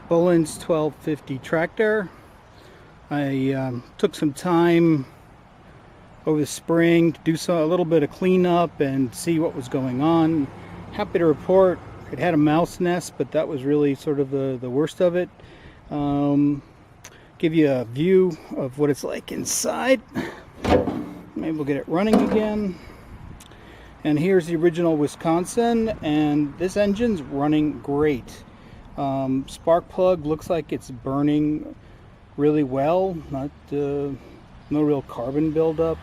Bolens 1250 tractor. I took some time over the spring to do a little bit of cleanup and see what was going on. Happy to report it had a mouse nest, but that was really sort of the worst of it. Give you a view of what it's like inside. Maybe we'll get it running again. And here's the original Wisconsin, and this engine's running great. Spark plug looks like it's burning really well. No real carbon buildup.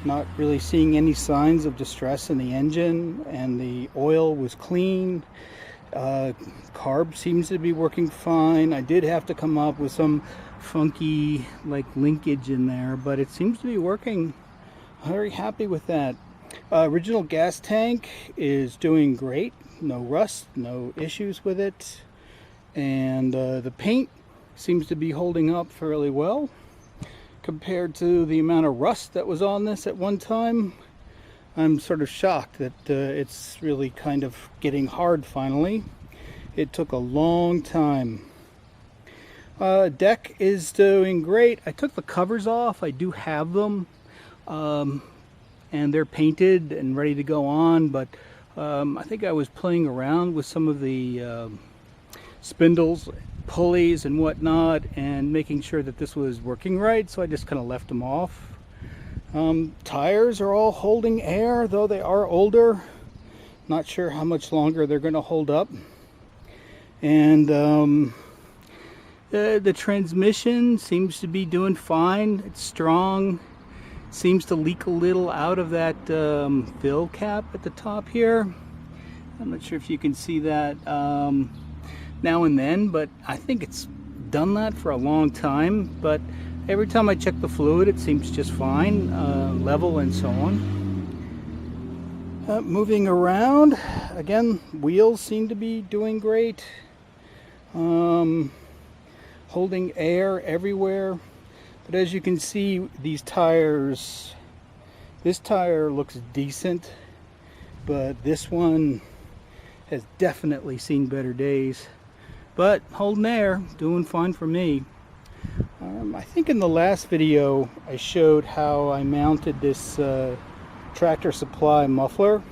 Not really seeing any signs of distress in the engine, and the oil was clean. Carb seems to be working fine. I did have to come up with some funky linkage in there, but it seems to be working. Very happy with that. Original gas tank is doing great. No rust, no issues with it. And the paint seems to be holding up fairly well compared to the amount of rust that was on this at one time. I'm sort of shocked that it's really kind of getting hard finally. It took a long time. Deck is doing great. I took the covers off. I do have them. And they're painted and ready to go on, but I think I was playing around with some of the spindles, pulleys and whatnot, and making sure that this was working right, so I just kind of left them off. Tires are all holding air, though they are older. Not sure how much longer they're going to hold up. And the transmission seems to be doing fine. It's strong. Seems to leak a little out of that fill cap at the top here. I'm not sure if you can see that now and then, but I think it's done that for a long time. But every time I check the fluid, it seems just fine, level and so on. Moving around, again, wheels seem to be doing great. Holding air everywhere. But as you can see, these tires, this tire looks decent, but this one has definitely seen better days. But holding air, doing fine for me. I think in the last video I showed how I mounted this Tractor Supply muffler,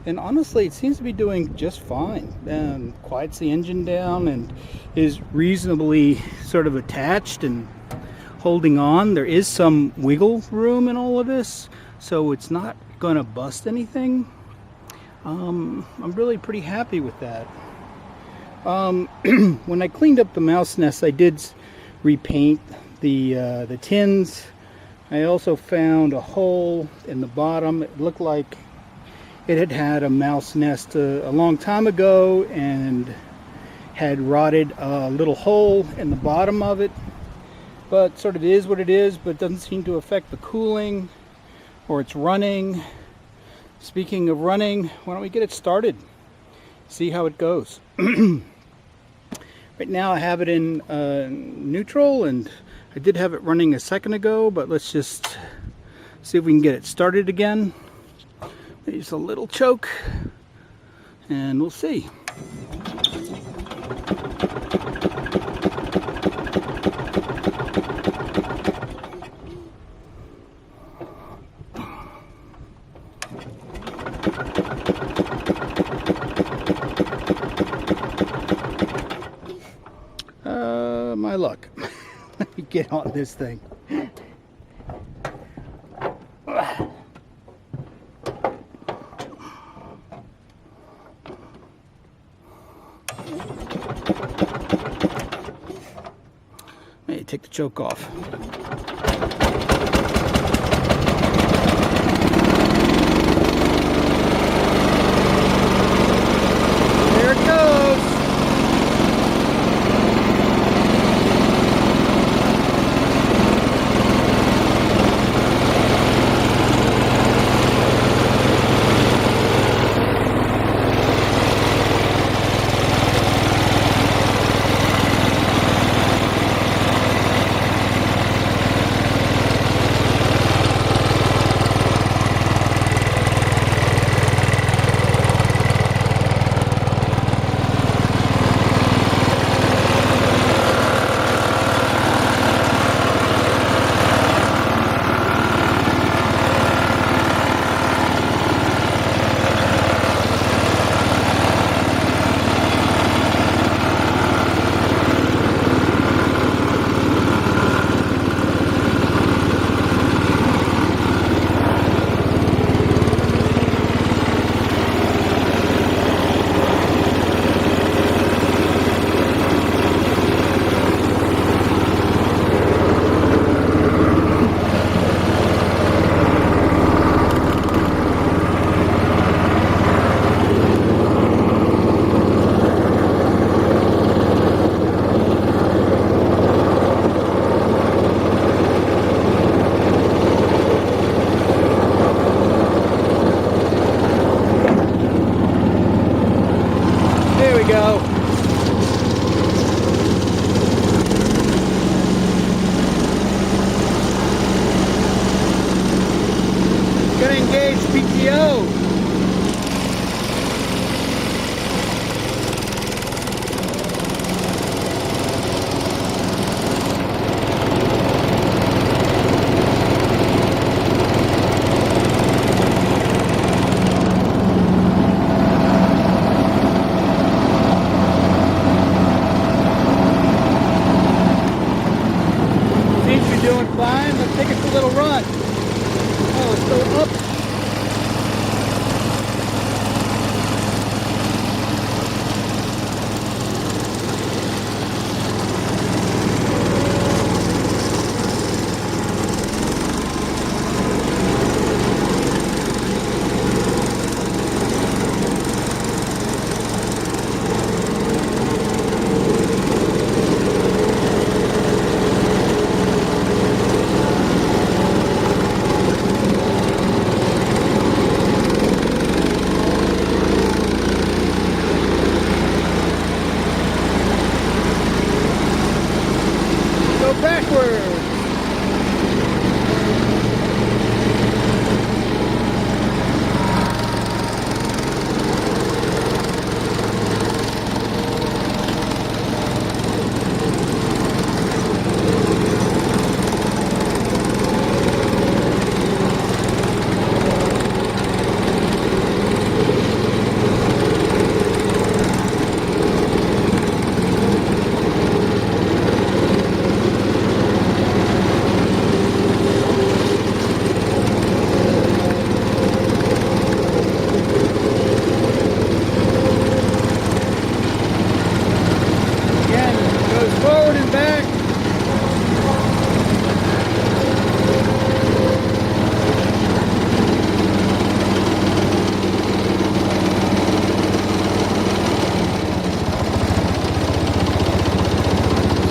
and honestly it seems to be doing just fine. Quiets the engine down and is reasonably sort of attached and holding on. There is some wiggle room in all of this, so it's not going to bust anything. I'm really pretty happy with that. When I cleaned up the mouse nest, I did repaint the tins. I also found a hole in the bottom. It looked like it had had a mouse nest a long time ago and had rotted a little hole in the bottom of it. But sort of is what it is, but it doesn't seem to affect the cooling or it's running. Speaking of running, why don't we get it started? See how it goes. Right now I have it in neutral, and I did have it running a second ago, but let's just see if we can get it started again. There's a little choke, and we'll see. My luck. Let me get on this thing. Maybe take the choke off. There it goes.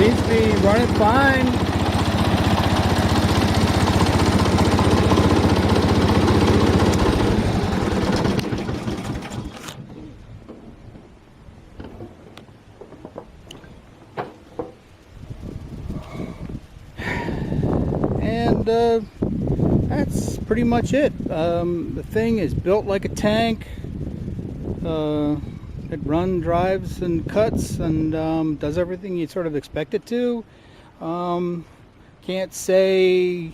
Seems to be running fine. And that's pretty much it. The thing is built like a tank. It drives, and cuts, and does everything you sort of expect it to. Can't say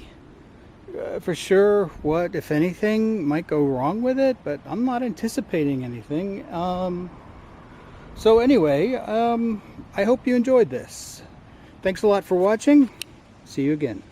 for sure what, if anything, might go wrong with it, but I'm not anticipating anything. So anyway, I hope you enjoyed this. Thanks a lot for watching. See you again.